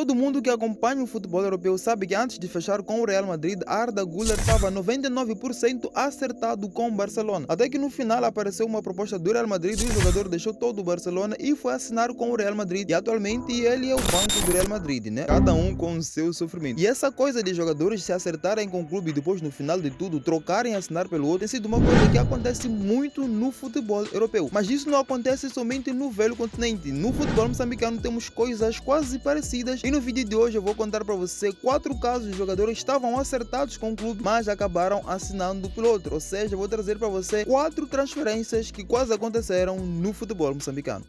Todo mundo que acompanha o futebol europeu sabe que antes de fechar com o Real Madrid, Arda Güler estava 99% acertado com o Barcelona. Até que no final apareceu uma proposta do Real Madrid e o jogador deixou todo o Barcelona e foi assinar com o Real Madrid. E atualmente ele é o banco do Real Madrid, né? Cada um com o seu sofrimento. E essa coisa de jogadores se acertarem com o clube e depois no final de tudo trocarem e assinar pelo outro tem sido uma coisa que acontece muito no futebol europeu. Mas isso não acontece somente no velho continente. No futebol moçambicano temos coisas quase parecidas e no vídeo de hoje eu vou contar para você 4 casos de jogadores que estavam acertados com o clube, mas acabaram assinando pelo outro. Ou seja, eu vou trazer para você 4 transferências que quase aconteceram no futebol moçambicano.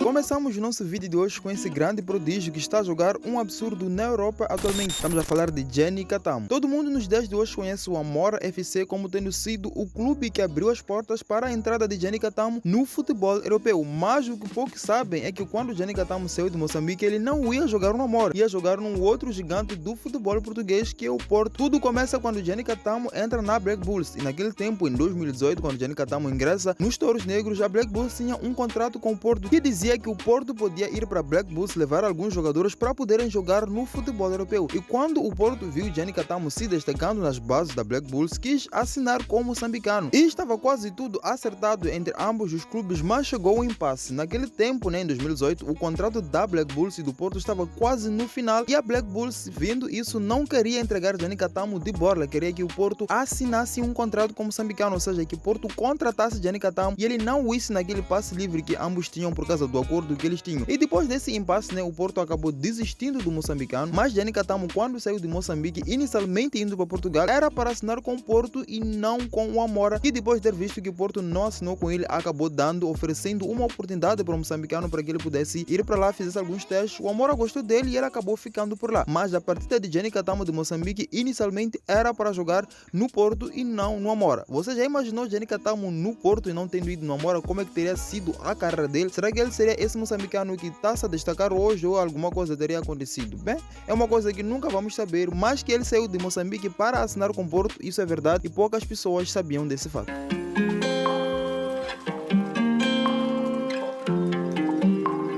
Começamos o nosso vídeo de hoje com esse grande prodígio que está a jogar um absurdo na Europa atualmente. Estamos a falar de Gianni Catamo. Todo mundo nos dias de hoje conhece o Amora FC como tendo sido o clube que abriu as portas para a entrada de Gianni Catamo no futebol europeu. Mas o que poucos sabem é que quando o Gianni Catamo saiu de Moçambique, ele não ia jogar no Amora, ia jogar num outro gigante do futebol português que é o Porto. Tudo começa quando o Gianni Catamo entra na Black Bulls. E naquele tempo, em 2018, quando o Gianni Catamo ingressa nos Touros Negros, a Black Bulls tinha um contrato com o Porto que dizia que o Porto podia ir para Black Bulls levar alguns jogadores para poderem jogar no futebol europeu. E quando o Porto viu Gianni Catamo se destacando nas bases da Black Bulls, quis assinar como moçambicano. E estava quase tudo acertado entre ambos os clubes, mas chegou o impasse. Naquele tempo, em 2018, o contrato da Black Bulls e do Porto estava quase no final e a Black Bulls, vendo isso, não queria entregar Gianni Catamo de borla, queria que o Porto assinasse um contrato como moçambicano, ou seja, que o Porto contratasse Gianni Catamo e ele não isso naquele passe livre que ambos tinham por causa do acordo que eles tinham. E depois desse impasse, o Porto acabou desistindo do moçambicano, mas Gianni Catamo, quando saiu de Moçambique, inicialmente indo para Portugal, era para assinar com o Porto e não com o Amora, e depois de ter visto que o Porto não assinou com ele, acabou oferecendo uma oportunidade para o moçambicano para que ele pudesse ir para lá, fizesse alguns testes. O Amora gostou dele e ele acabou ficando por lá. Mas a partida de Gianni Catamo de Moçambique inicialmente era para jogar no Porto e não no Amora. Você já imaginou Gianni Catamo no Porto e não tendo ido no Amora? Como é que teria sido a carreira dele? Será que ele seria esse moçambicano que está se a destacar hoje ou alguma coisa teria acontecido? Bem, é uma coisa que nunca vamos saber, mas que ele saiu de Moçambique para assinar com Porto, isso é verdade e poucas pessoas sabiam desse fato.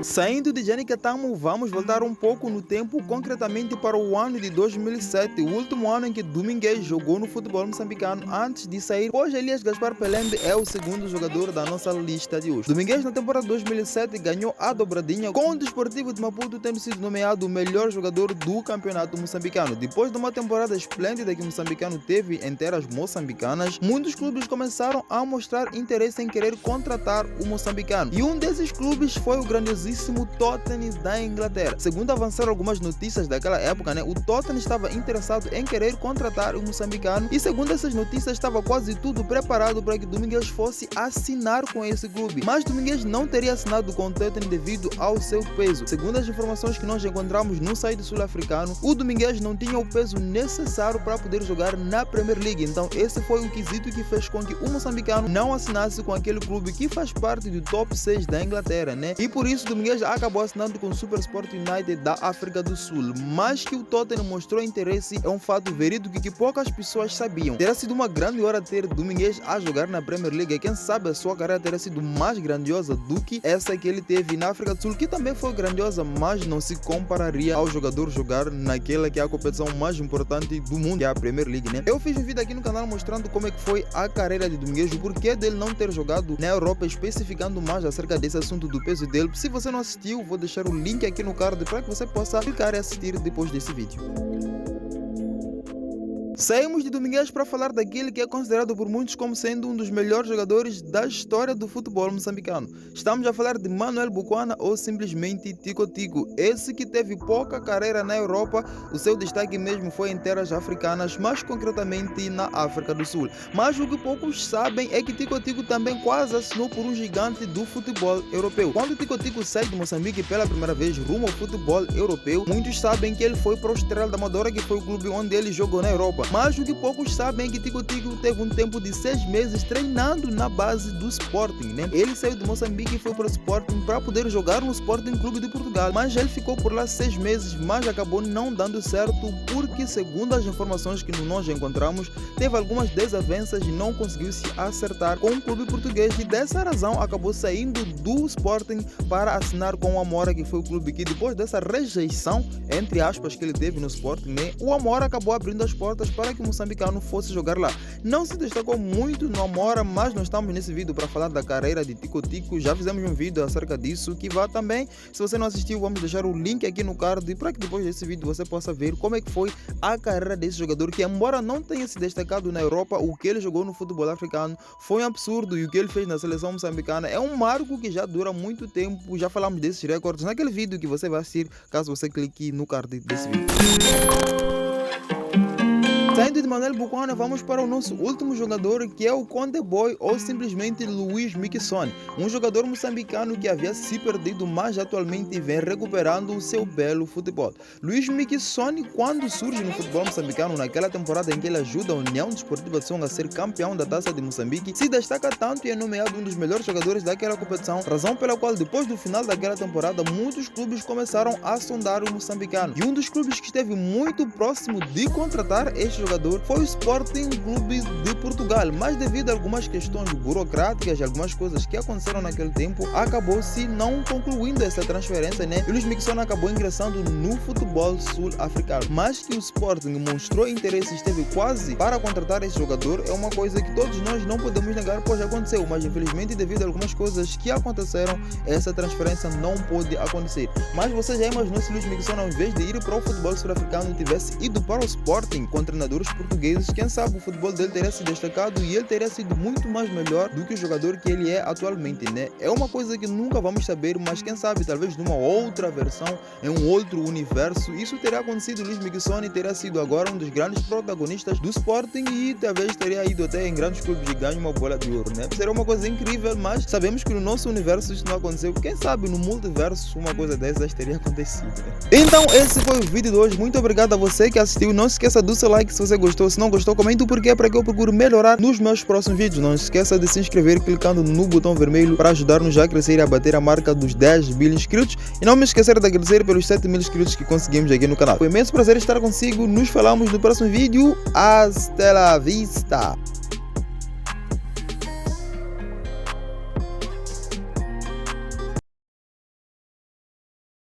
Saindo de Gianni Catamo, vamos voltar um pouco no tempo, concretamente para o ano de 2007, o último ano em que Domingues jogou no futebol moçambicano antes de sair, pois Elias Gaspar Pelembe é o segundo jogador da nossa lista de hoje. Domingues na temporada 2007 ganhou a dobradinha, com o Desportivo de Maputo tendo sido nomeado o melhor jogador do campeonato moçambicano. Depois de uma temporada esplêndida que o moçambicano teve em terras moçambicanas, muitos clubes começaram a mostrar interesse em querer contratar o moçambicano. E um desses clubes foi o grandiosíssimo Tottenham da Inglaterra. Segundo avançaram algumas notícias daquela época, o Tottenham estava interessado em querer contratar o moçambicano e segundo essas notícias estava quase tudo preparado para que Domingues fosse assinar com esse clube. Mas Domingues não teria assinado com o Tottenham devido ao seu peso. Segundo as informações que nós encontramos no site sul-africano, o Domingues não tinha o peso necessário para poder jogar na Premier League. Então esse foi o quesito que fez com que o moçambicano não assinasse com aquele clube que faz parte do top 6 da Inglaterra, E por isso Domingues acabou assinando com o SuperSport United da África do Sul. Mas que o Tottenham mostrou interesse é um fato verídico que poucas pessoas sabiam. Terá sido uma grande hora ter Domingues a jogar na Premier League e quem sabe a sua carreira terá sido mais grandiosa do que essa que ele teve na África do Sul, que também foi grandiosa, mas não se compararia ao jogador jogar naquela que é a competição mais importante do mundo, que é a Premier League, Eu fiz um vídeo aqui no canal mostrando como é que foi a carreira de Domingues, o porquê dele não ter jogado na Europa, especificando mais acerca desse assunto do peso dele. Se você não assistiu, vou deixar o link aqui no card para que você possa clicar e assistir depois desse vídeo. Saímos de Domingues para falar daquele que é considerado por muitos como sendo um dos melhores jogadores da história do futebol moçambicano. Estamos a falar de Manuel Buquana ou simplesmente Tico Tico. Esse que teve pouca carreira na Europa, o seu destaque mesmo foi em terras africanas, mais concretamente na África do Sul. Mas o que poucos sabem é que Tico Tico também quase assinou por um gigante do futebol europeu. Quando Tico Tico sai de Moçambique pela primeira vez rumo ao futebol europeu, muitos sabem que ele foi para o Estrela da Amadora, que foi o clube onde ele jogou na Europa. Mas o que poucos sabem é que Tico Tico teve um tempo de 6 meses treinando na base do Sporting, né? Ele saiu de Moçambique e foi para o Sporting para poder jogar no Sporting Clube de Portugal, mas ele ficou por lá 6 meses, mas acabou não dando certo porque, segundo as informações que nós encontramos, teve algumas desavenças e não conseguiu se acertar com o clube português e dessa razão acabou saindo do Sporting para assinar com o Amora, que foi o clube que depois dessa rejeição, entre aspas, que ele teve no Sporting, né, o Amora acabou abrindo as portas para que o moçambicano fosse jogar lá. Não se destacou muito no Amora, mas nós estamos nesse vídeo para falar da carreira de Tico Tico. Já fizemos um vídeo acerca disso, que vá também, se você não assistiu, vamos deixar o link aqui no card para que depois desse vídeo você possa ver como é que foi a carreira desse jogador, que embora não tenha se destacado na Europa, o que ele jogou no futebol africano foi um absurdo, e o que ele fez na seleção moçambicana é um marco que já dura muito tempo. Já falamos desses recordes naquele vídeo que você vai assistir caso você clique no card desse vídeo. Saindo de Manuel Buquana, vamos para o nosso último jogador, que é o Conde Boy, ou simplesmente Luiz Miquissone, um jogador moçambicano que havia se perdido, mas atualmente vem recuperando o seu belo futebol. Luiz Miquissone, quando surge no futebol moçambicano, naquela temporada em que ele ajuda a União Desportiva de Songa a ser campeão da Taça de Moçambique, se destaca tanto e é nomeado um dos melhores jogadores daquela competição, razão pela qual, depois do final daquela temporada, muitos clubes começaram a sondar o moçambicano. E um dos clubes que esteve muito próximo de contratar este jogador foi o Sporting Clube de Portugal, mas devido a algumas questões burocráticas e algumas coisas que aconteceram naquele tempo, acabou-se não concluindo essa transferência, né? E Luiz Miquissone acabou ingressando no futebol sul-africano. Mas que o Sporting mostrou interesse e esteve quase para contratar esse jogador é uma coisa que todos nós não podemos negar, pois aconteceu, mas infelizmente devido a algumas coisas que aconteceram, essa transferência não pôde acontecer. Mas você já imaginou se Luiz Miquissone, ao invés de ir para o futebol sul-africano, tivesse ido para o Sporting com treinadores portugueses? Quem sabe o futebol dele teria se destacado e ele teria sido muito mais melhor do que o jogador que ele é atualmente, né? É uma coisa que nunca vamos saber, mas quem sabe talvez numa outra versão, em um outro universo, isso teria acontecido. Luiz Miquissone teria sido agora um dos grandes protagonistas do Sporting e talvez teria ido até em grandes clubes e ganho uma bola de ouro, né? Seria uma coisa incrível, mas sabemos que no nosso universo isso não aconteceu. Quem sabe no multiverso uma coisa dessas teria acontecido, né? Então esse foi o vídeo de hoje. Muito obrigado a você que assistiu. Não se esqueça do seu like se você gostou. Se não gostou, comente o porquê para que eu procure melhorar nos meus próximos vídeos. Não se esqueça de se inscrever clicando no botão vermelho para ajudar-nos a crescer e a bater a marca dos 10 mil inscritos. E não me esquecer de agradecer pelos 7 mil inscritos que conseguimos aqui no canal. Foi um imenso prazer estar consigo. Nos falamos no próximo vídeo. Hasta la vista!